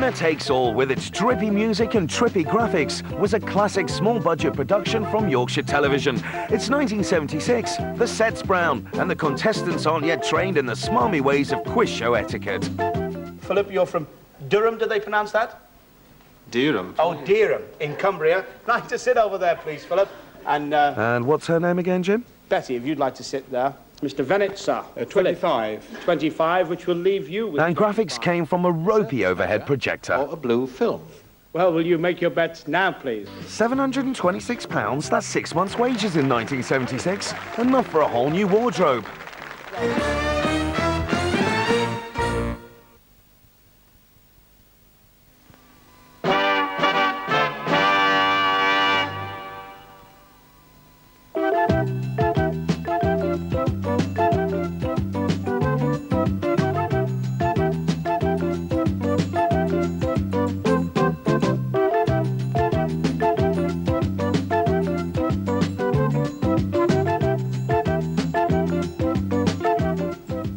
Winner Takes All, with its drippy music and trippy graphics, was a classic small-budget production from Yorkshire Television. It's 1976, the set's brown, and the contestants aren't yet trained in the smarmy ways of quiz show etiquette. Philip, you're from Durham, do they pronounce that? Durham. Oh, Durham, in Cumbria. Like to sit over there, please, Philip. And what's her name again, Jim? Betty, if you'd like to sit there. Mr. Bennett, sir. 25. 25, which will leave you with... And graphics came from a ropey overhead projector. Or a blue film. Well, will you make your bets now, please? £726, that's 6 months' wages in 1976. Enough for a whole new wardrobe.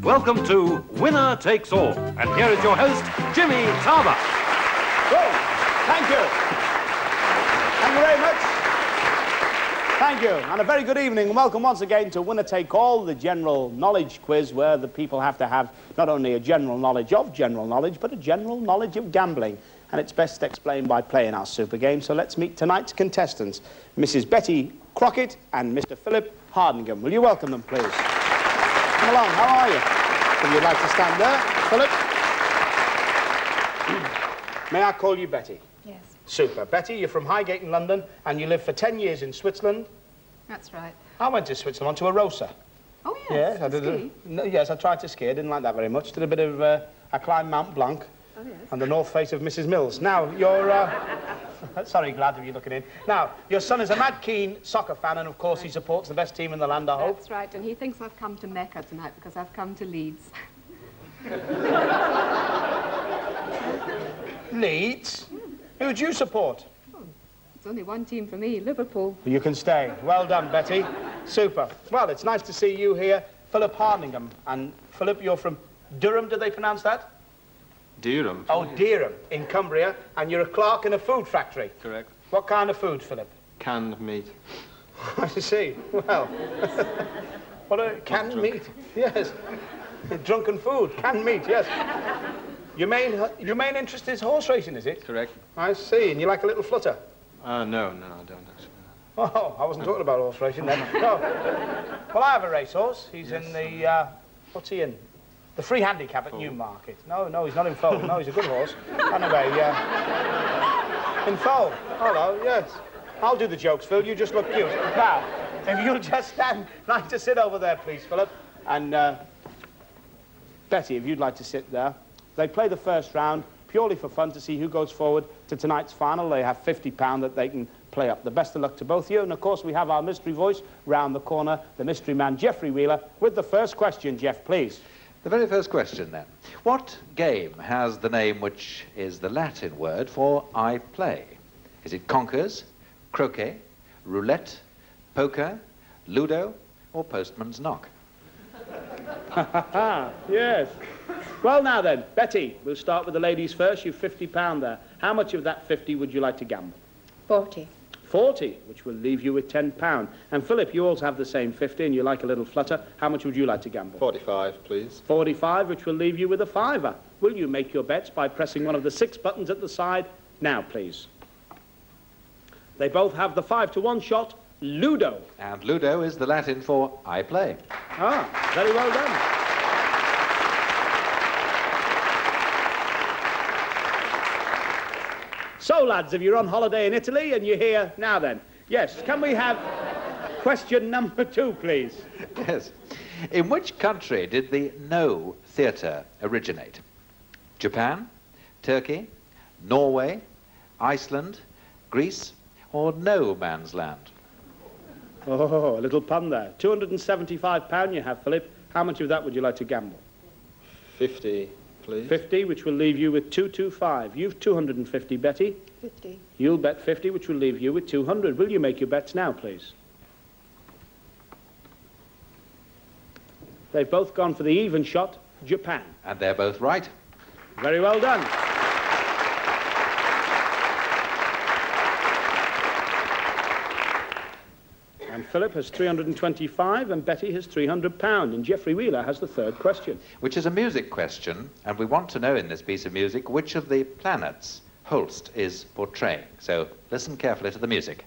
Welcome to Winner Takes All. And here is your host, Jimmy Tarbuck. Good. Thank you. Thank you very much. Thank you. And a very good evening. And welcome once again to Winner Take All, the general knowledge quiz where the people have to have not only a general knowledge of general knowledge, but a general knowledge of gambling. And it's best explained by playing our super game. So let's meet tonight's contestants, Mrs. Betty Crockett and Mr. Philip Hardingham. Will you welcome them, please? Come along. How are you? If you'd like to stand there, Philip. May I call you Betty? Yes. Super. Betty, you're from Highgate in London, and you lived for 10 years in Switzerland. That's right. I went to Switzerland to Arosa. Oh, yes. I did. Yes, I tried to ski. I didn't like that very much. Did a bit of, I climbed Mount Blanc. Oh, yes. And the north face of Mrs. Mills. Now, you're, sorry, glad to be looking in. Now, your son is a mad keen soccer fan, and of course he supports the best team in the land, I hope. That's right, and he thinks I've come to Mecca tonight because I've come to Leeds. Leeds? Who do you support? Oh, it's only one team for me, Liverpool. You can stay. Well done, Betty. Super. Well, it's nice to see you here, Philip Hardingham. And Philip, you're from Durham, do they pronounce that? Durham. Oh, Durham, in Cumbria, and you're a clerk in a food factory. Correct. What kind of food, Philip? Canned meat. I see. Well, what a canned meat. Yes. Drunken food, canned meat, yes. Your main interest is horse racing, is it? Correct. I see. And you like a little flutter? No, I don't actually. Oh, I wasn't talking about horse racing then. No. Well, I have a racehorse. He's in the, what's he in? The free handicap at Newmarket. No, he's not in foal. No, he's a good horse. Anyway, in foal. Hello, yes. I'll do the jokes, Phil. You just look cute. Now, if you'll just stand, like to sit over there, please, Philip. And, Betty, if you'd like to sit there. They play the first round purely for fun to see who goes forward to tonight's final. They have £50 that they can play up. The best of luck to both of you. And, of course, we have our mystery voice round the corner, the mystery man, Geoffrey Wheeler, with the first question. Jeff, please. The very first question, then. What game has the name which is the Latin word for I play? Is it conkers, croquet, roulette, poker, ludo, or postman's knock? Yes. Well, now then, Betty, we'll start with the ladies first. You've £50 there. How much of that 50 would you like to gamble? 40. 40, which will leave you with £10. And Philip, you also have the same 50 and you like a little flutter. How much would you like to gamble? 45, please. 45, which will leave you with a fiver. Will you make your bets by pressing one of the 6 buttons at the side? Now, please. They both have the 5-to-1 shot, Ludo. And ludo is the Latin for I play. Ah, very well done. So, lads, if you're on holiday in Italy and you're here now then, yes, can we have question number 2, please? Yes. In which country did the No theatre originate? Japan, Turkey, Norway, Iceland, Greece, or No Man's Land? Oh, a little pun there. £275 you have, Philip. How much of that would you like to gamble? 50, please. 50, which will leave you with 225. You've 250, Betty. 50. You'll bet 50, which will leave you with 200. Will you make your bets now, please? They've both gone for the even shot, Japan. And they're both right. Very well done. Philip has 325 and Betty has £300. And Geoffrey Wheeler has the third question. Which is a music question, and we want to know in this piece of music which of the planets Holst is portraying. So listen carefully to the music.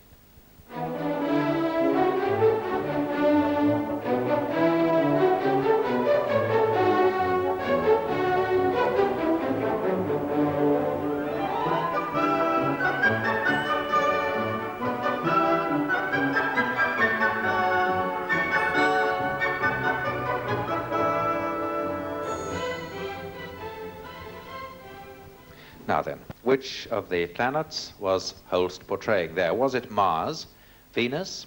Now then, which of the planets was Holst portraying there? Was it Mars, Venus,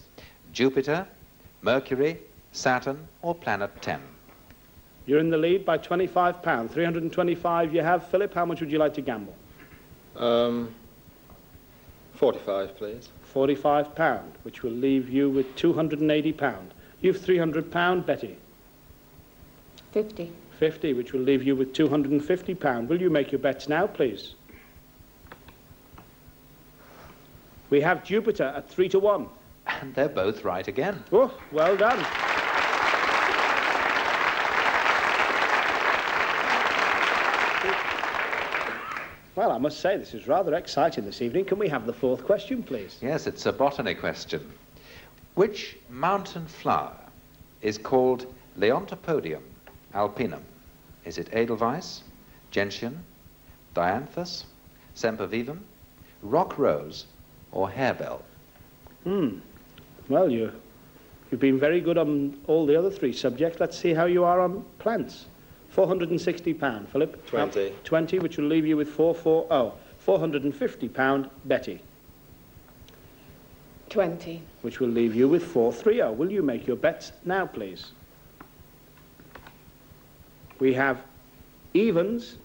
Jupiter, Mercury, Saturn, or Planet 10? You're in the lead by £25. 325 you have. Philip, how much would you like to gamble? 45, please. £45, which will leave you with £280. You've £300, Betty. 50. 50, which will leave you with £250. Will you make your bets now, please? We have Jupiter at 3 to 1. And they're both right again. Oh, well done. Well, I must say, this is rather exciting this evening. Can we have the fourth question, please? Yes, it's a botany question. Which mountain flower is called Leontopodium alpinum? Is it Edelweiss, gentian, dianthus, sempervivum, rock rose, or harebell? Well, you've been very good on all the other three subjects. Let's see how you are on plants. £460, Philip. 20. 20, which will leave you with 440. £450, Betty, 20. which will leave you with 430. Will you make your bets now, please? We have evens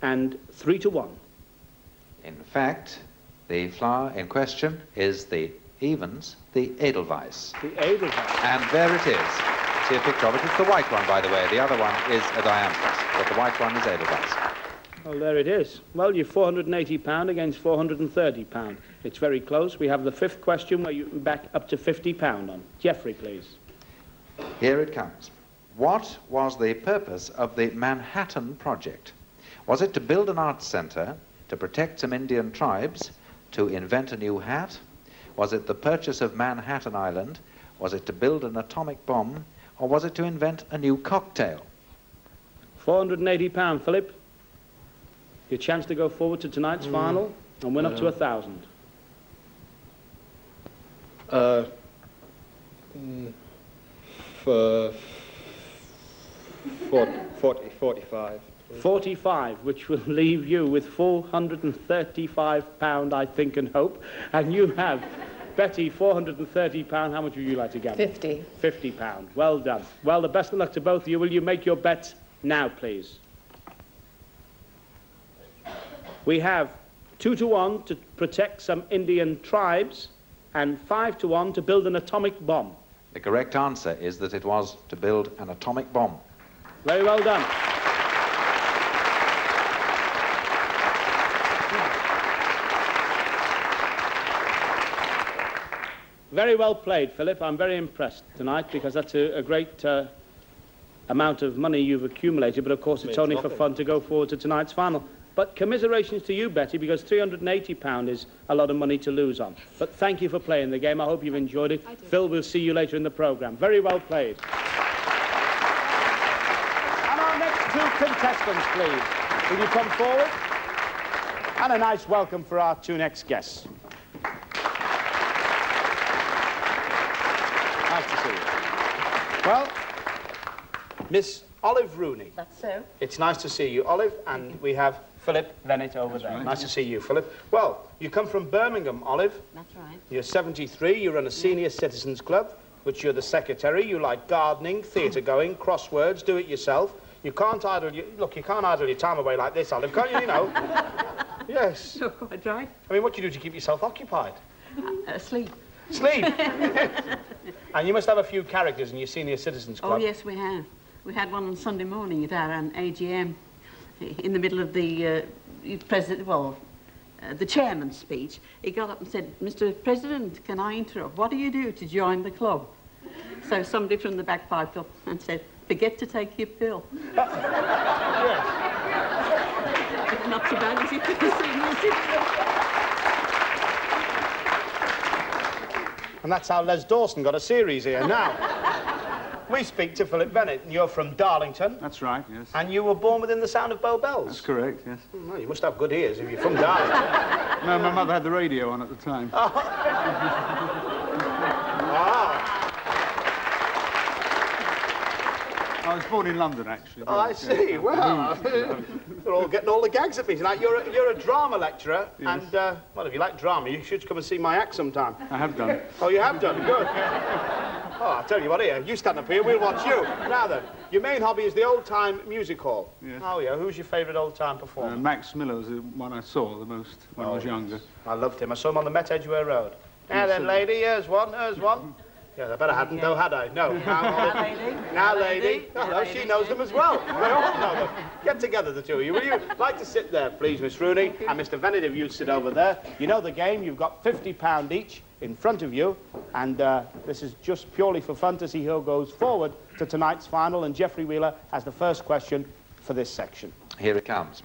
and 3 to 1. In fact, the flower in question is the evens, the Edelweiss. The Edelweiss. And there it is. See a picture of it. It's the white one, by the way. The other one is a dianthus, but the white one is Edelweiss. Well, there it is. Well, you've £480 against £430. It's very close. We have the fifth question where you can back up to £50 on. Geoffrey, please. Here it comes. What was the purpose of the Manhattan Project? Was it to build an arts center, to protect some Indian tribes, to invent a new hat? Was it the purchase of Manhattan Island? Was it to build an atomic bomb? Or was it to invent a new cocktail? £480, Philip. Your chance to go forward to tonight's final and win up to 1,000. 45. 45, which will leave you with £435, I think and hope. And you have, Betty, £430. How much would you like to gamble? 50. £50. Well done. Well, the best of luck to both of you. Will you make your bets now, please? We have 2 to 1 to protect some Indian tribes and 5 to 1 to build an atomic bomb. The correct answer is that it was to build an atomic bomb. Very well done. Very well played, Philip. I'm very impressed tonight because that's a great amount of money you've accumulated, but of course it's only for fun to go forward to tonight's final. But commiserations to you, Betty, because £380 is a lot of money to lose on. But thank you for playing the game. I hope you've enjoyed it. Phil, we'll see you later in the programme. Very well played. And our next two contestants, please. Will you come forward? And a nice welcome for our two next guests. Nice to see you. Well, Miss Olive Rooney. That's so. It's nice to see you, Olive, and we have Philip Bennett over there. Nice to see you, Philip. Well, you come from Birmingham, Olive. That's right. You're 73, you run a senior citizens club, which you're the secretary. You like gardening, theatre going, crosswords, do it yourself. You can't idle your time away like this, Olive, can't you, you know? Yes. You're quite right. I mean, what do you do to keep yourself occupied? Sleep. Sleep. And you must have a few characters in your senior citizens club. Oh, yes, we have. We had one on Sunday morning at our AGM in the middle of the the chairman's speech, he got up and said, "Mr. President, can I interrupt? What do you do to join the club?" So somebody from the back piped up and said, "Forget to take your pill." Yes. Not so bad as you could have seen, was it? And that's how Les Dawson got a series here. Now, we speak to Philip Bennett, and you're from Darlington. That's right, yes. And you were born within the sound of Bow Bells. That's correct, yes. Well, you must have good ears if you're from Darlington. No, my mother had the radio on at the time. Ah. I was born in London, actually. Oh, I see. Well, they're all getting all the gags at me tonight. You're a drama lecturer, Yes. and, well, if you like drama, you should come and see my act sometime. I have done. Oh, you have done? Good. Oh, I'll tell you what, here, you stand up here, we'll watch you. Now then, your main hobby is the old-time music hall. Yes. Oh, yeah, who's your favourite old-time performer? Max Miller was the one I saw the most when I was younger. I loved him. I saw him on the Met Edgware Road. Now then, lady, here's one, here's one. Yeah, I bet I hadn't, though, had I? No. Now, lady. Now, lady. Now, Hello, lady. she knows them as well. They all know them. Get together, the two of you. Will you like to sit there, please, Miss Rooney? And Mr. Bennett, if you sit over there. You know the game. You've got £50 each in front of you. And this is just purely for fun to see who goes forward to tonight's final. And Geoffrey Wheeler has the first question for this section. Here it comes.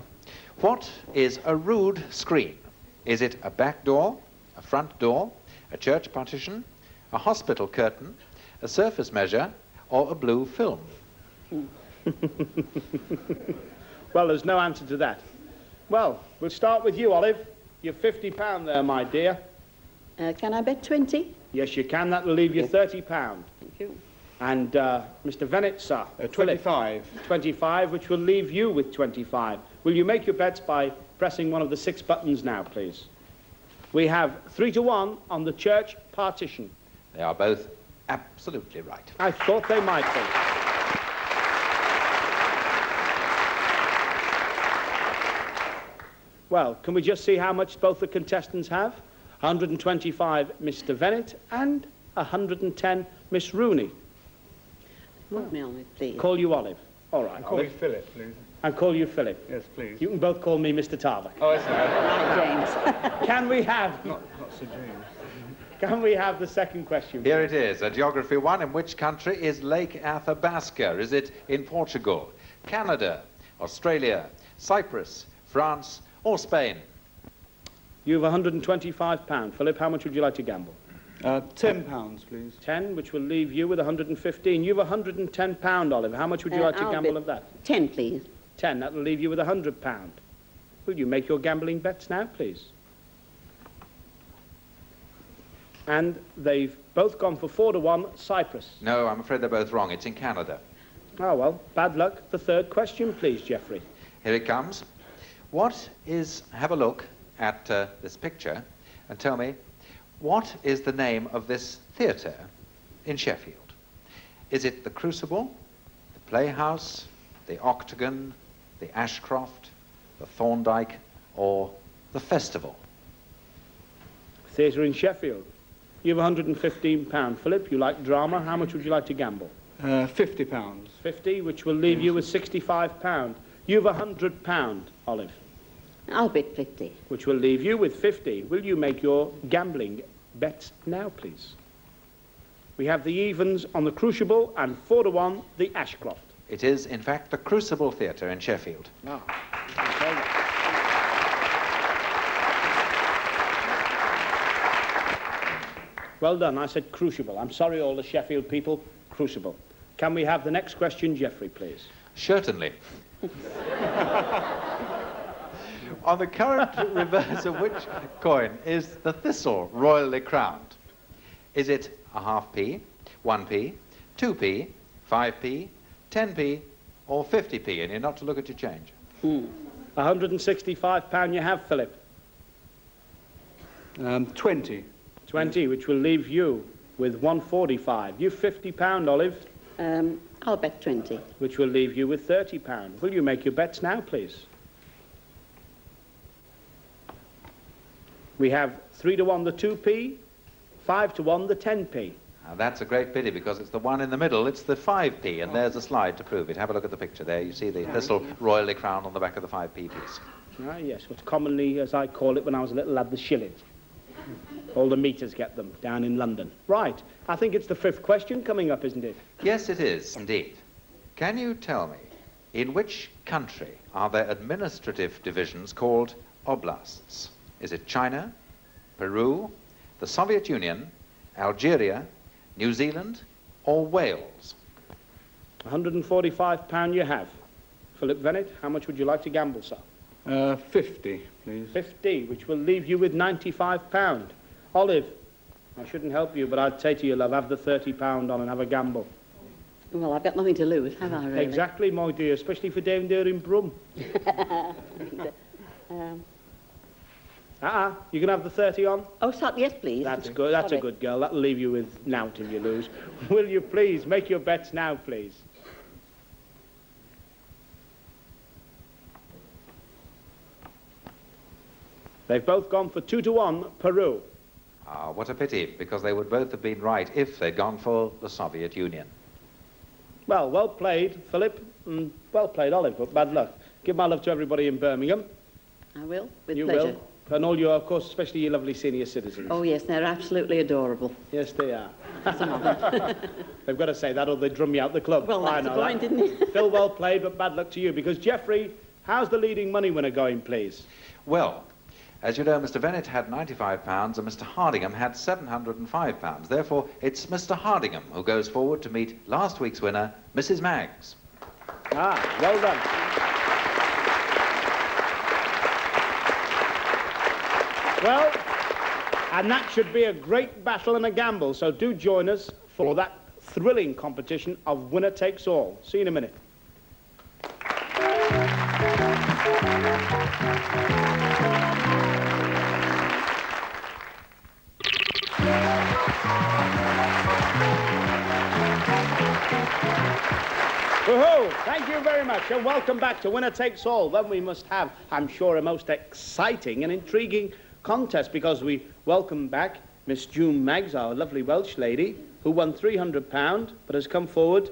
What is a rood screen? Is it a back door, a front door, a church partition, a hospital curtain, a surface measure, or a blue film? Well, there's no answer to that. Well, we'll start with you, Olive. You're £50 there, my dear. Can I bet 20? Yes, you can. That will leave you £30. Thank you. And Mr. Bennett, sir. 25. 25, which will leave you with 25. Will you make your bets by pressing one of the 6 buttons now, please? We have 3-1 on the church partition. They are both absolutely right. I thought they might be. Well, can we just see how much both the contestants have? 125, Mr. Bennett, and 110, Miss Rooney. Put me on it, please. Call you Olive. All right, Call me Olive. Philip, please. And call you Philip. Yes, please. You can both call me Mr. Tarbuck. Oh, I see. Hi, James. Can we have... Not Sir James. Can we have the second question? Here it is, a geography one. In which country is Lake Athabasca? Is it in Portugal, Canada, Australia, Cyprus, France, or Spain? You have £125. Philip, how much would you like to gamble? £10, please. 10, which will leave you with 115. You have £110, Olive. How much would you like to I'll gamble bet of that? 10, please. 10, that will leave you with £100. Will you make your gambling bets now, please? And they've both gone for 4-1, Cyprus. No, I'm afraid they're both wrong. It's in Canada. Oh, well, bad luck. The third question, please, Geoffrey. Here it comes. Have a look at this picture and tell me, what is the name of this theatre in Sheffield? Is it the Crucible, the Playhouse, the Octagon, the Ashcroft, the Thorndyke, or the Festival? Theatre in Sheffield. You have £115. Philip, you like drama. How much would you like to gamble? £50. 50, which will leave you with £65. You have £100, Olive, I'll bet 50. which will leave you with 50. Will you make your gambling bets now, please? We have the evens on the Crucible and 4-1, the Ashcroft. It is, in fact, the Crucible Theatre in Sheffield. Well done. I said Crucible. I'm sorry, all the Sheffield people. Crucible. Can we have the next question, Geoffrey, please? Certainly. On the current reverse of which coin is the thistle royally crowned? Is it a half-p, 1p, 2p, 5p, 10p, or 50p? And you're not to look at your change. £165 you have, Philip. 20. 20, which will leave you with 145. You £50, Olive, I'll bet 20. which will leave you with £30. Will you make your bets now, please? We have 3-1 the 2p, 5-1 the 10p. Now, that's a great pity because it's the one in the middle. It's the 5p, and there's a slide to prove it. Have a look at the picture there. You see the thistle royally crowned on the back of the 5p piece. Ah, yes, what's commonly, as I call it when I was a little lad, the shilling. All the meters get them down in London. Right, I think it's the 5th question coming up, isn't it? Yes, it is, indeed. Can you tell me, in which country are there administrative divisions called oblasts? Is it China, Peru, the Soviet Union, Algeria, New Zealand, or Wales? £145 you have. Philip Bennett, how much would you like to gamble, sir? 50, please. 50, which will leave you with £95. Olive, I shouldn't help you, but I'd say to you, love, have the £30 on and have a gamble. Well, I've got nothing to lose, have I, really? Exactly, my dear, especially for down there in Brum. You can have the 30 on? Oh, sorry, yes, please. That's good. That's a good girl. That'll leave you with now till you lose. Will you please make your bets now, please? They've both gone for 2 to 1, Peru. Ah, what a pity, because they would both have been right if they'd gone for the Soviet Union. Well, well played, Philip, and well played, Olive, but bad luck. Give my love to everybody in Birmingham. I will, with You pleasure. will. And all your, of course, especially your lovely senior citizens. Oh, yes, they're absolutely adorable. Yes, they are. That's an honour. They've got to say that or they drum you out the club. Well, I that's the know point, that. isn't it? Phil, well played, but bad luck to you, because Geoffrey, how's the leading money winner going, please? Well, as you know, Mr. Bennett had £95 and Mr. Hardingham had £705. Therefore, it's Mr. Hardingham who goes forward to meet last week's winner, Mrs. Maggs. Ah, well done. Well, and that should be a great battle and a gamble, so do join us for that thrilling competition of winner takes all. See you in a minute. Woohoo! Thank you very much, and welcome back to Winner Takes All. Then we must have, I'm sure, a most exciting and intriguing contest, because we welcome back Miss June Maggs, our lovely Welsh lady, who won £300, but has come forward,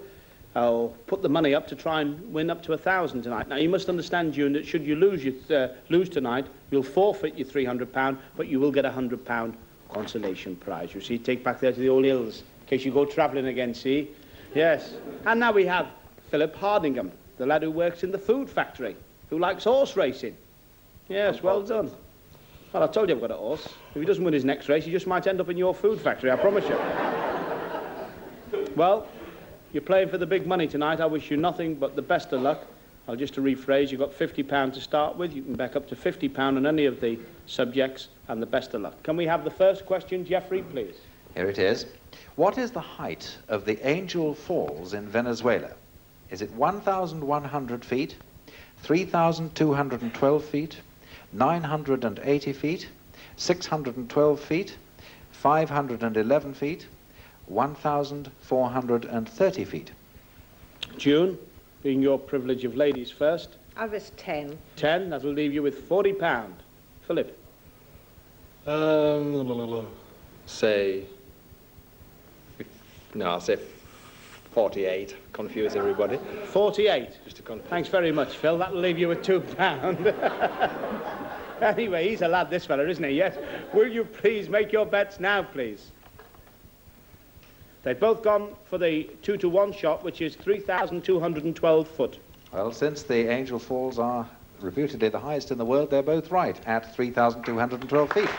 put the money up to try and win up to £1,000 tonight. Now, you must understand, June, that should you lose tonight, you'll forfeit your £300, but you will get a £100 consolation prize. You see, take back there to the old hills, in case you go travelling again, see? Yes. And now we have Philip Hardingham, the lad who works in the food factory, who likes horse racing. Yes, well done. Well, I told you I've got a horse. If he doesn't win his next race, he just might end up in your food factory, I promise you. Well, you're playing for the big money tonight. I wish you nothing but the best of luck. I'll just to rephrase, you've got £50 to start with. You can back up to £50 on any of the subjects, and the best of luck. Can we have the first question, Geoffrey, please? Here it is. What is the height of the Angel Falls in Venezuela? Is it 1,100 feet, 3,212 feet, 980 feet, 612 feet, 511 feet, 1,430 feet? June, being your privilege of ladies first. I was 10. 10, that'll leave you with £40. Philip. Say... No, I'll say 48. Confuse everybody. 48. Just to confuse. Thanks very much, Phil. That'll leave you with £2. Anyway, he's a lad, this fella, isn't he? Yes. Will you please make your bets now, please? They've both gone for the 2 to 1 shot, which is 3,212 foot. Well, since the Angel Falls are reputedly the highest in the world, they're both right at 3,212 feet.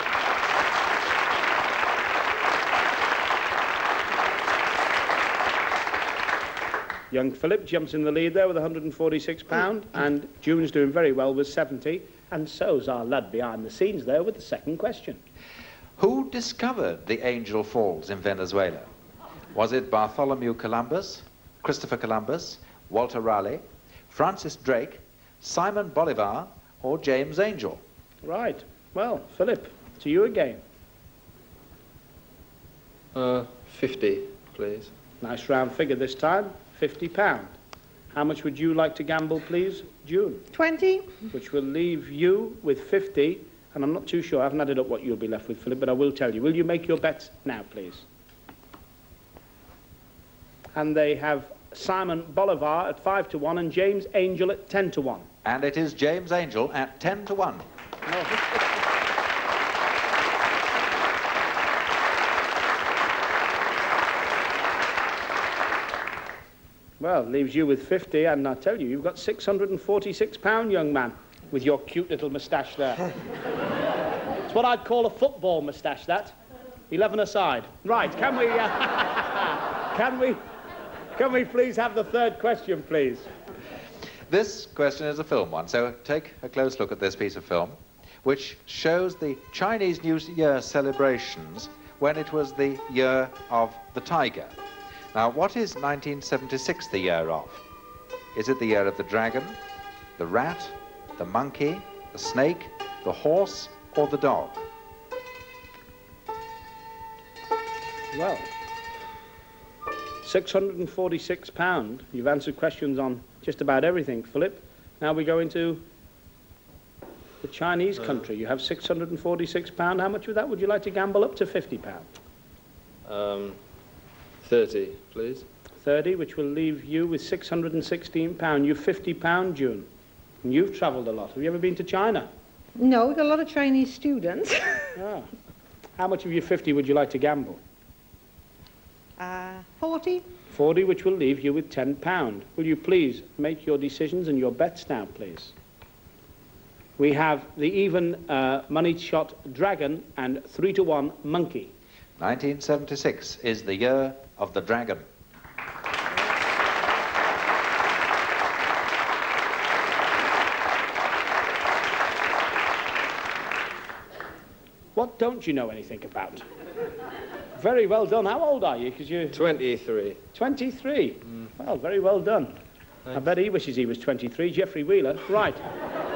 Young Philip jumps in the lead there with £146, and June's doing very well with 70, and so's our lad behind the scenes there with the second question. Who discovered the Angel Falls in Venezuela? Was it Bartholomew Columbus, Christopher Columbus, Walter Raleigh, Francis Drake, Simon Bolivar, or James Angel? Right. Well, Philip, to you again. 50, please. Nice round figure this time, £50. How much would you like to gamble, please, June? 20. Which will leave you with 50, and I'm not too sure, I haven't added up what you'll be left with, Philip, but I will tell you. Will you make your bets now, please? And they have Simon Bolivar at 5 to 1 and James Angel at 10 to 1. And it is James Angel at 10 to 1. Well, leaves you with 50, and I tell you, you've got £646, young man, with your cute little moustache there. It's what I'd call a football moustache, that. 11 aside. Right, can we please have the third question, please? This question is a film one, so take a close look at this piece of film, which shows the Chinese New Year celebrations when it was the year of the tiger. Now, what is 1976 the year of? Is it the year of the dragon, the rat, the monkey, the snake, the horse, or the dog? Well, £646. You've answered questions on just about everything, Philip. Now we go into the Chinese country. You have £646. How much of that would you like to gamble up to £50? 30, please. 30, which will leave you with £616. You've £50, June. And you've travelled a lot. Have you ever been to China? No, we've got a lot of Chinese students. Ah. How much of your 50 would you like to gamble? 40. 40, which will leave you with £10. Will you please make your decisions and your bets now, please? We have the even money shot dragon and 3 to 1 monkey. 1976 is the year of the dragon. What don't you know anything about? Very well done. How old are you? Because you're 23. 23. Well, very well done. Thanks. I bet he wishes he was 23. Geoffrey Wheeler. Right.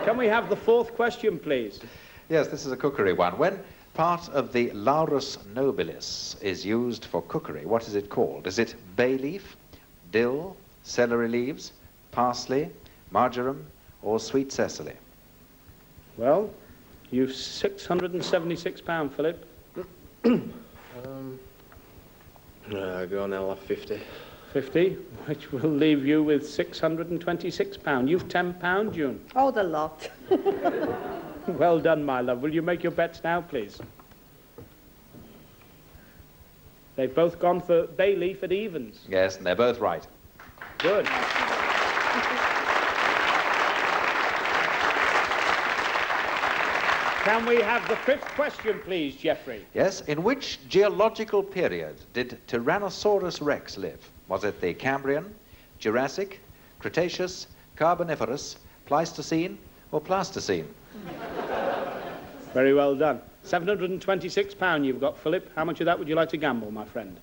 Can we have the fourth question, please? Yes, this is a cookery one. When part of the laurus nobilis is used for cookery, what is it called? Is it bay leaf, dill, celery leaves, parsley, marjoram, or sweet sesame? Well, you've £676, Philip. Go on, I'll have 50. 50, which will leave you with £626. You've £10, June. Oh, the lot. Well done, my love. Will you make your bets now, please? They've both gone for bay leaf at evens. Yes, and they're both right. Good. Can we have the fifth question, please, Geoffrey? Yes, in which geological period did Tyrannosaurus rex live? Was it the Cambrian, Jurassic, Cretaceous, Carboniferous, Pleistocene, or Pleistocene? Very well done. £726 you've got, Philip. How much of that would you like to gamble, my friend?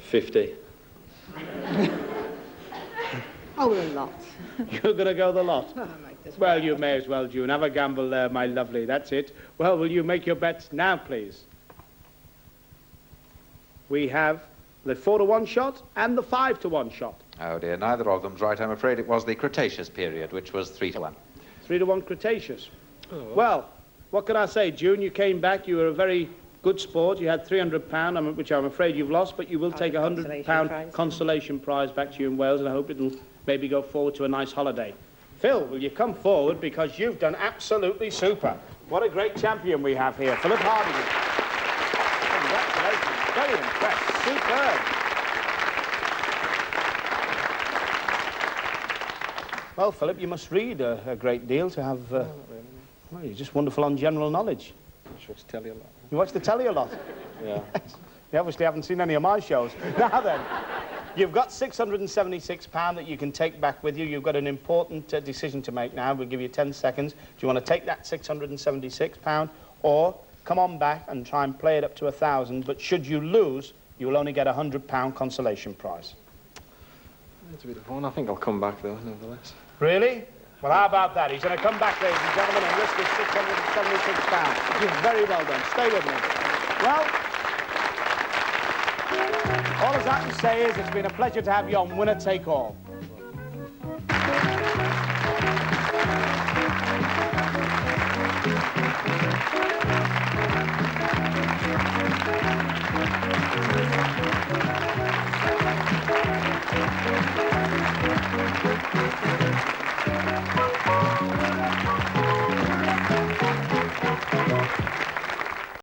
50. Oh, a lot. You're going to go the lot? Well, you may as well, June. Have a gamble there, my lovely. That's it. Well, will you make your bets now, please? We have the 4 to 1 shot and the 5 to 1 shot. Oh dear, neither of them's right. I'm afraid it was the Cretaceous period, which was 3 to 1. 3 to 1 Cretaceous. Oh. Well, what can I say, June? You came back. You were a very good sport. You had £300, which I'm afraid you've lost, but you will take a £100 consolation prize back to you in Wales, and I hope it'll maybe go forward to a nice holiday. Phil, will you come forward, because you've done absolutely super. What a great champion we have here, Philip Hardy. Congratulations. Very impressed. Superb. Well, Philip, you must read a great deal to have... well, you're just wonderful on general knowledge. I watch the telly a lot. You watch the telly a lot? Yeah. You obviously haven't seen any of my shows. Now then, you've got £676 that you can take back with you. You've got an important decision to make now. We'll give you 10 seconds. Do you want to take that £676 or come on back and try and play it up to 1,000, but should you lose, you will only get a £100 consolation prize? It's a bit of fun. I think I'll come back, though, nevertheless. Really? Well, how about that? He's going to come back, ladies and gentlemen, and risk his £676. You're very well done. Stay with me. Well, all I can say is it's been a pleasure to have you on Winner Take All.